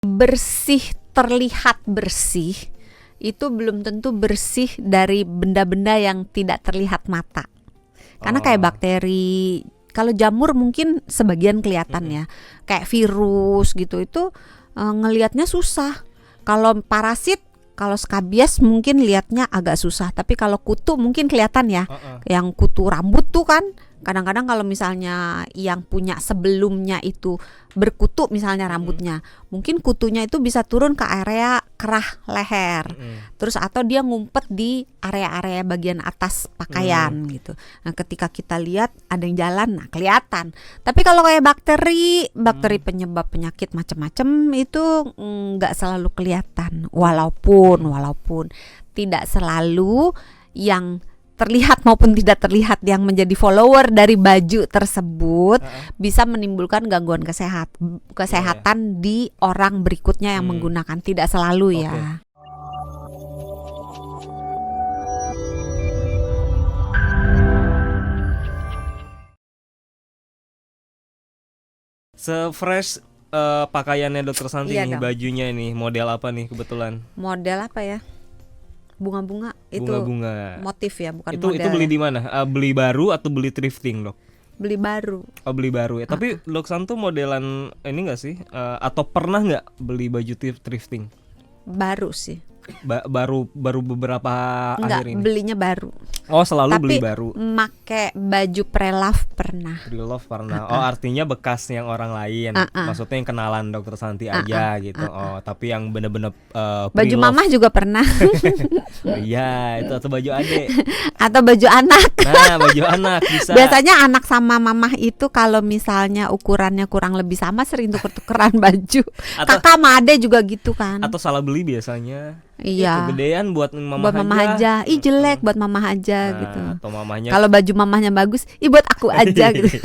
bersih, terlihat bersih, itu belum tentu bersih dari benda-benda yang tidak terlihat mata. Karena kayak bakteri, kalau jamur mungkin sebagian kelihatan ya, kayak virus gitu, itu ngelihatnya susah. Kalau parasit, kalau skabies mungkin lihatnya agak susah, tapi kalau kutu mungkin kelihatan ya. Yang kutu rambut tuh kan kadang-kadang kalau misalnya yang punya sebelumnya itu berkutu misalnya rambutnya, mungkin kutunya itu bisa turun ke area kerah leher, terus atau dia ngumpet di area-area bagian atas pakaian gitu. Nah ketika kita lihat ada yang jalan, nah kelihatan. Tapi kalau kayak bakteri penyebab penyakit macam-macam itu nggak selalu kelihatan, walaupun tidak selalu yang terlihat maupun tidak terlihat yang menjadi follower dari baju tersebut bisa menimbulkan gangguan kesehatan di orang berikutnya yang menggunakan, tidak selalu ya. Se-fresh pakaiannya Dokter Santi Iya nih, dong. bajunya nih model apa nih kebetulan? Model apa ya? Bunga-bunga itu Bunga-bunga. motif ya, bukan Itu model. beli di mana? Beli baru atau beli thrifting, Dok? Beli baru. Oh, beli baru ya. Tapi Dok San tuh modelan ini enggak sih? Atau pernah enggak beli baju thrifting? Baru sih. Baru beberapa Enggak, akhir ini. belinya baru. Oh, selalu Tapi beli baru. make baju pre-love pernah. Pre-love pernah. Oh, artinya bekas yang orang lain. Maksudnya yang kenalan Dokter Santi aja gitu. Oh, tapi yang bener-bener Baju pre-love. mamah juga pernah. Oh, iya, itu atau baju adek. Atau baju anak. Nah, baju anak bisa. Biasanya anak sama mamah itu kalau misalnya ukurannya kurang lebih sama sering tuker-tukeran baju. Atau- Kakak sama ade juga gitu kan. Atau salah beli biasanya. Iya. Kegedean buat Buat mamah aja. Ih jelek buat mamah aja Nah, gitu. atau mamahnya. Kalau baju mamahnya bagus, ih buat aku aja gitu.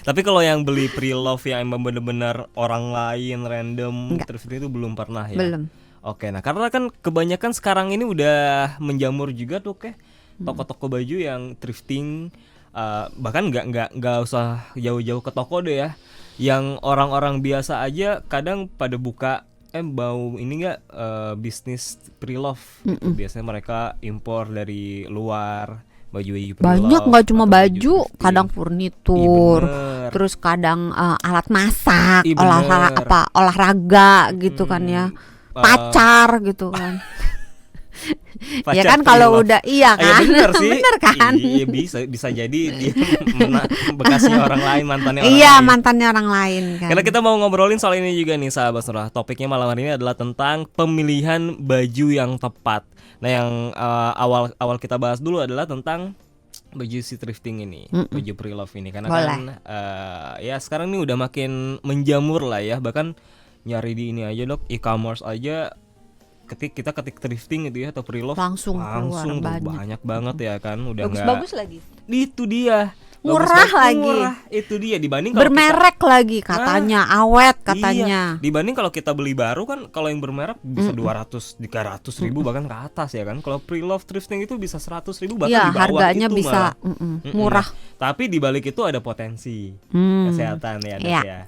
Tapi kalau yang beli pre-love yang emang bener-bener orang lain random Enggak. terus itu belum pernah ya. Belum. Oke, nah karena kan kebanyakan sekarang ini udah menjamur juga tuh kayak toko-toko baju yang thrifting, bahkan nggak usah jauh-jauh ke toko deh ya. Yang orang-orang biasa aja kadang pada buka bau ini nggak bisnis pre-love gitu. Biasanya mereka impor dari luar baju-baju pre-love. Banyak nggak cuma atau baju, thrifting. kadang furnitur, Iya, bener. terus kadang alat masak, Iya, bener. olahraga gitu kan ya, pacar gitu kan. Pacar Ya kan kalau pre-love. udah iya Ya kan, bener sih. bener kan? Iya bisa jadi dia bekasnya orang lain, mantannya orang Iya lain. mantannya orang lain kan. Karena kita mau ngobrolin soal ini juga nih sahabat Surah. Topiknya malam hari ini adalah tentang pemilihan baju yang tepat. Nah yang awal kita bahas dulu adalah tentang baju si thrifting ini, baju pre-love ini. Karena Boleh. kan ya sekarang ini udah makin menjamur lah ya. Bahkan nyari di ini aja Dok, e-commerce aja. Kita ketik thrifting gitu ya atau pre-love Langsung keluar tuh banyak. banyak banget ya kan, udah Bagus-bagus lagi, itu dia Murah lagi. murah. Itu dia dibanding kalau bermerek lagi katanya, awet katanya. iya, dibanding kalau kita beli baru kan, kalau yang bermerek bisa 200 300 ribu bahkan ke atas ya kan. Kalau pre-love thrifting itu bisa 100 ribu bahkan Iya di bawah harganya itu bisa malah. murah. Nah, tapi dibalik itu ada potensi kesehatan ya Dok Iya. ya.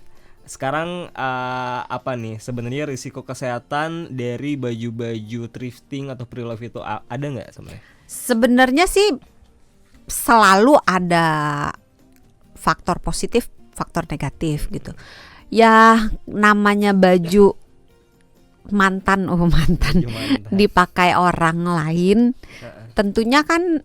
Sekarang apa nih sebenarnya risiko kesehatan dari baju-baju thrifting atau pre-love itu ada nggak sebenarnya? Sebenarnya sih selalu ada faktor positif, faktor negatif gitu. Ya namanya baju mantan Gimana? dipakai orang lain, tentunya kan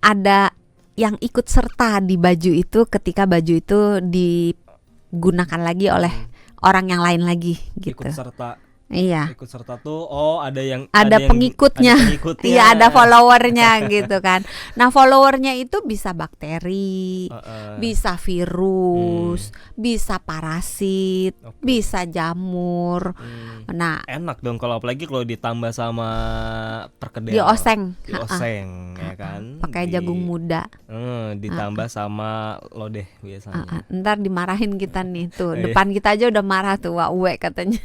ada yang ikut serta di baju itu ketika baju itu digunakan lagi oleh orang yang lain lagi gitu. Ikut serta. Iya. Ikut serta tuh ada yang Ada pengikutnya. ada pengikutnya. Iya ada followernya gitu kan. Nah followernya itu bisa bakteri, bisa virus, bisa parasit, Oke. bisa jamur. Nah Enak dong kalau apalagi kalau ditambah sama perkedel. dioseng, Dioseng ya kan. pakai jagung muda. Ditambah sama lodeh biasanya. Ntar dimarahin kita nih tuh. Iya. Depan kita aja udah marah tuh Wak Uwe katanya.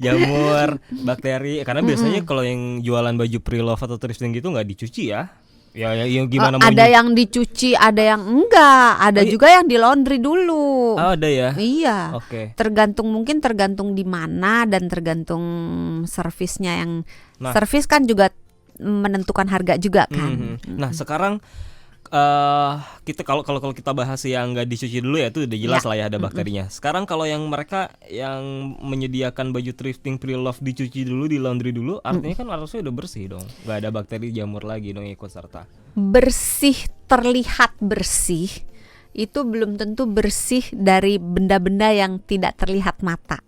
Jamur, bakteri. Karena biasanya kalau yang jualan baju pre-love atau thrifting gitu nggak dicuci ya. Gimana mau ada yang dicuci, ada yang enggak, ada juga yang di laundry dulu. Oh, ada ya. Iya. Oke. Tergantung di mana dan tergantung servisnya yang Nah. servis kan juga menentukan harga juga kan. Nah, sekarang kita kalau kita bahas yang nggak dicuci dulu ya, itu udah jelas lah ya ada bakterinya. Sekarang kalau yang mereka yang menyediakan baju thrifting pre-love dicuci dulu, di laundry dulu, artinya kan harusnya udah bersih dong, nggak ada bakteri jamur lagi dong yang ikut serta. Bersih, terlihat bersih, itu belum tentu bersih dari benda-benda yang tidak terlihat mata.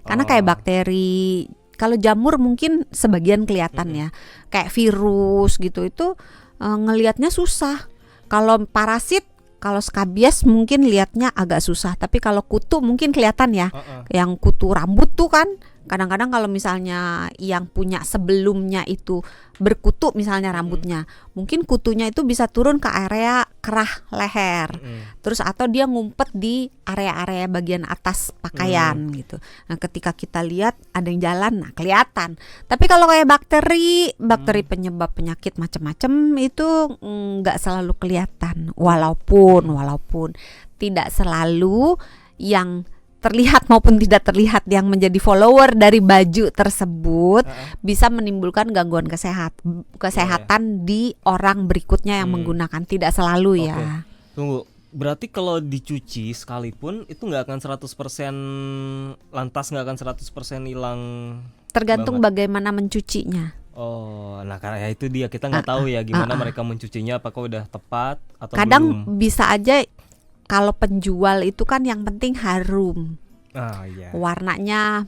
Karena kayak bakteri, kalau jamur mungkin sebagian kelihatan ya, kayak virus gitu, itu ngelihatnya susah. Kalau parasit, kalau skabies mungkin lihatnya agak susah, tapi kalau kutu mungkin kelihatan ya. Yang kutu rambut tuh kan kadang-kadang kalau misalnya yang punya sebelumnya itu berkutu misalnya rambutnya, mungkin kutunya itu bisa turun ke area kerah leher, terus atau dia ngumpet di area-area bagian atas pakaian gitu. Nah ketika kita lihat ada yang jalan, nah kelihatan. Tapi kalau kayak bakteri penyebab penyakit macam-macam itu nggak selalu kelihatan, walaupun tidak selalu yang terlihat maupun tidak terlihat yang menjadi follower dari baju tersebut bisa menimbulkan gangguan kesehatan di orang berikutnya yang menggunakan, tidak selalu ya. Tunggu, berarti kalau dicuci sekalipun itu nggak akan 100% lantas, nggak akan 100% hilang. Tergantung bagaimana mencucinya. Oh, nah karena itu dia, kita nggak tahu ya gimana mereka mencucinya, apakah udah tepat atau kadang belum. bisa aja. Kalau penjual itu kan yang penting harum, warnanya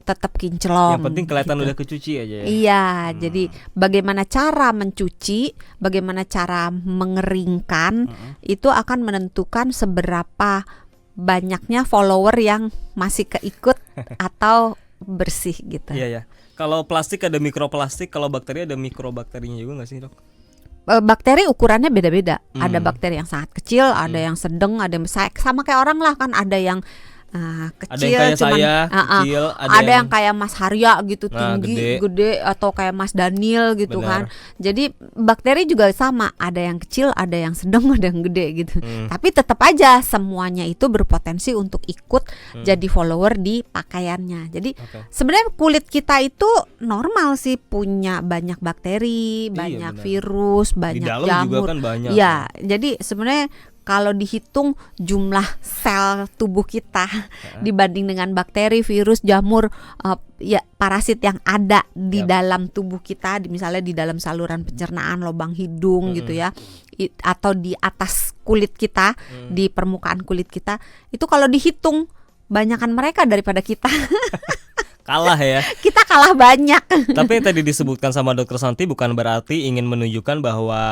tetap kinclong. Yang penting kelihatan gitu. Udah kecuci aja ya. Iya, jadi bagaimana cara mencuci, bagaimana cara mengeringkan, itu akan menentukan seberapa banyaknya follower yang masih keikut atau bersih gitu. Iya ya. Kalau plastik ada mikroplastik, kalau bakteri ada mikrobakterinya juga nggak sih dok? Bakteri ukurannya beda-beda. Ada bakteri yang sangat kecil, ada yang sedang, ada yang besar. Sama kayak orang lah kan, ada yang kecil, ada yang kayak cuman, saya, kecil, ada yang kayak Mas Harya gitu, tinggi, gede, atau kayak Mas Daniel gitu. Benar. Kan. Jadi bakteri juga sama, ada yang kecil, ada yang sedang, ada yang gede gitu. Tapi tetap aja semuanya itu berpotensi untuk ikut jadi follower di pakaiannya. Jadi sebenarnya kulit kita itu normal sih punya banyak bakteri, banyak virus, banyak di dalam jamur. Juga kan banyak. Ya, jadi sebenarnya kalau dihitung jumlah sel tubuh kita dibanding dengan bakteri, virus, jamur, parasit yang ada di dalam tubuh kita, misalnya di dalam saluran pencernaan, lubang hidung gitu ya, atau di atas kulit kita, di permukaan kulit kita, itu kalau dihitung banyakan mereka daripada kita. Kalah ya. Kita kalah banyak. Tapi yang tadi disebutkan sama Dokter Santi bukan berarti ingin menunjukkan bahwa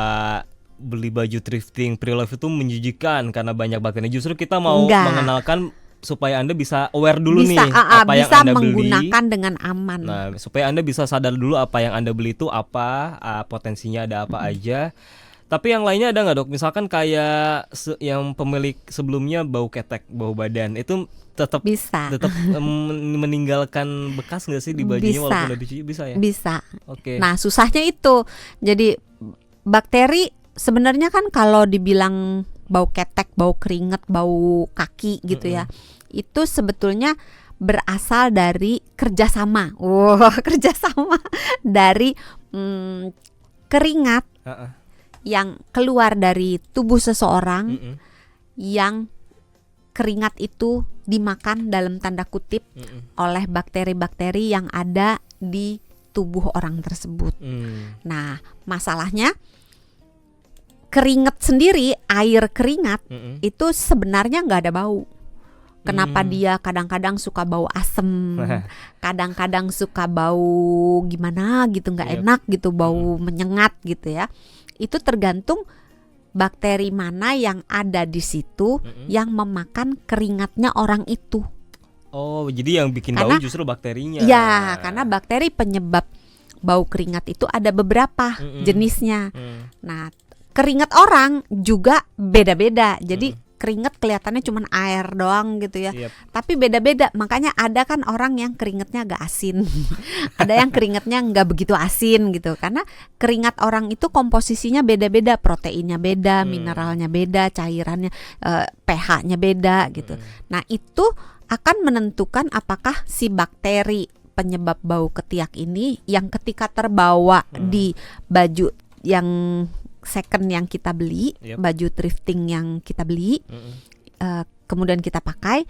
beli baju thrifting pre-love itu menjijikan karena banyak bakteri. Justru kita mau mengenalkan supaya Anda bisa aware dulu nih apa yang Anda beli, menggunakan dengan aman. Nah, supaya Anda bisa sadar dulu apa yang Anda beli itu apa, potensinya ada apa aja. Tapi yang lainnya ada nggak dok? Misalkan kayak yang pemilik sebelumnya bau ketek, bau badan, itu tetap meninggalkan bekas nggak sih di bajunya walaupun udah dicuci? Bisa ya? Bisa. Oke. Nah susahnya itu, jadi bakteri sebenarnya kan kalau dibilang bau ketek, bau keringet, bau kaki gitu ya, itu sebetulnya berasal dari kerjasama. Kerjasama dari keringat yang keluar dari tubuh seseorang, yang keringat itu dimakan dalam tanda kutip oleh bakteri-bakteri yang ada di tubuh orang tersebut. Nah masalahnya, keringat sendiri, air keringat itu sebenarnya nggak ada bau. Kenapa dia kadang-kadang suka bau asem, kadang-kadang suka bau gimana gitu, nggak enak gitu, bau menyengat gitu ya. Itu tergantung bakteri mana yang ada di situ yang memakan keringatnya orang itu. Oh, jadi yang bikin bau justru bakterinya. Ya, karena bakteri penyebab bau keringat itu ada beberapa jenisnya. Nah, keringat orang juga beda-beda. Jadi keringet kelihatannya cuman air doang gitu ya. Yep. Tapi beda-beda, makanya ada kan orang yang keringetnya agak asin, ada yang keringetnya nggak begitu asin gitu. Karena keringat orang itu komposisinya beda-beda, proteinnya beda, mineralnya beda, cairannya, pH-nya beda gitu. Nah itu akan menentukan apakah si bakteri penyebab bau ketiak ini yang ketika terbawa di baju yang second yang kita beli, baju thrifting yang kita beli, kemudian kita pakai,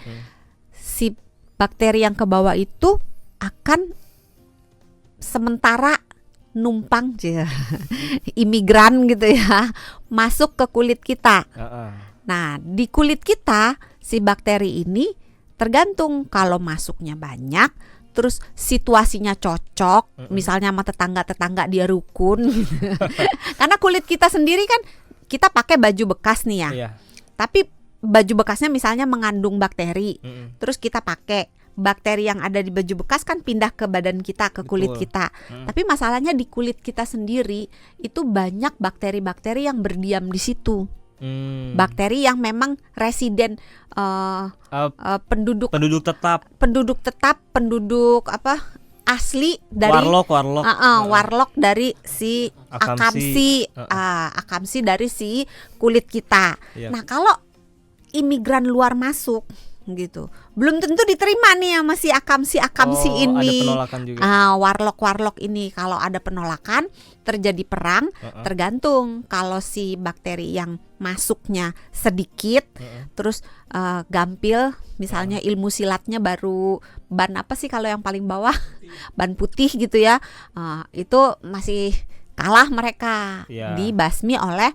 si bakteri yang ke bawah itu akan sementara numpang imigran gitu ya, masuk ke kulit kita. Nah di kulit kita si bakteri ini tergantung, kalau masuknya banyak, terus situasinya cocok, misalnya sama tetangga-tetangga dia rukun gitu. Karena kulit kita sendiri kan kita pakai baju bekas nih ya. Tapi baju bekasnya misalnya mengandung bakteri. Terus kita pakai, bakteri yang ada di baju bekas kan pindah ke badan kita, ke kulit kita. Tapi masalahnya di kulit kita sendiri itu banyak bakteri-bakteri yang berdiam di situ. Bakteri yang memang residen, penduduk tetap, penduduk asli dari warlock dari si akamsi dari si kulit kita. Nah kalau imigran luar masuk gitu, belum tentu diterima nih sama si akamsi ini. Ada penolakan juga. Warlock ini, kalau ada penolakan terjadi perang, tergantung. Kalau si bakteri yang masuknya sedikit, terus gampil, misalnya ilmu silatnya baru ban apa sih kalau yang paling bawah, ban putih gitu ya, itu masih kalah mereka, dibasmi oleh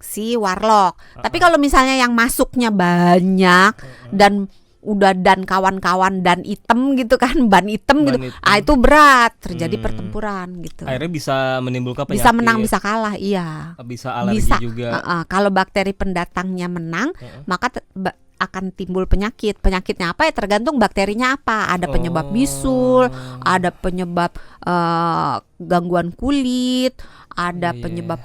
si warlock. Tapi kalau misalnya yang masuknya banyak dan udah dan kawan-kawan dan item gitu kan, ban item gitu, itu berat, terjadi pertempuran gitu. Akhirnya bisa menimbulkan penyakit. Bisa menang bisa kalah, iya. Bisa alergi juga. Kalau bakteri pendatangnya menang, maka akan timbul penyakit. Penyakitnya apa ya tergantung bakterinya apa. Ada penyebab bisul, ada penyebab gangguan kulit, ada penyebab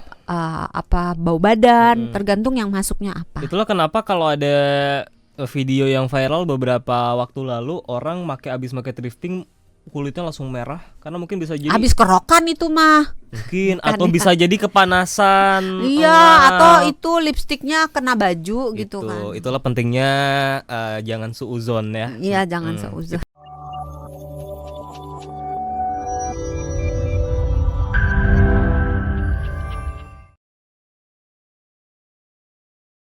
bau badan, tergantung yang masuknya apa. Itulah kenapa kalau ada video yang viral beberapa waktu lalu, orang habis pakai thrifting kulitnya langsung merah, karena mungkin bisa jadi habis kerokan itu mah. Mungkin atau bisa jadi kepanasan. Iya, atau itu lipstiknya kena baju gitu kan. Itulah pentingnya jangan suuzon ya. Iya, jangan suuzon.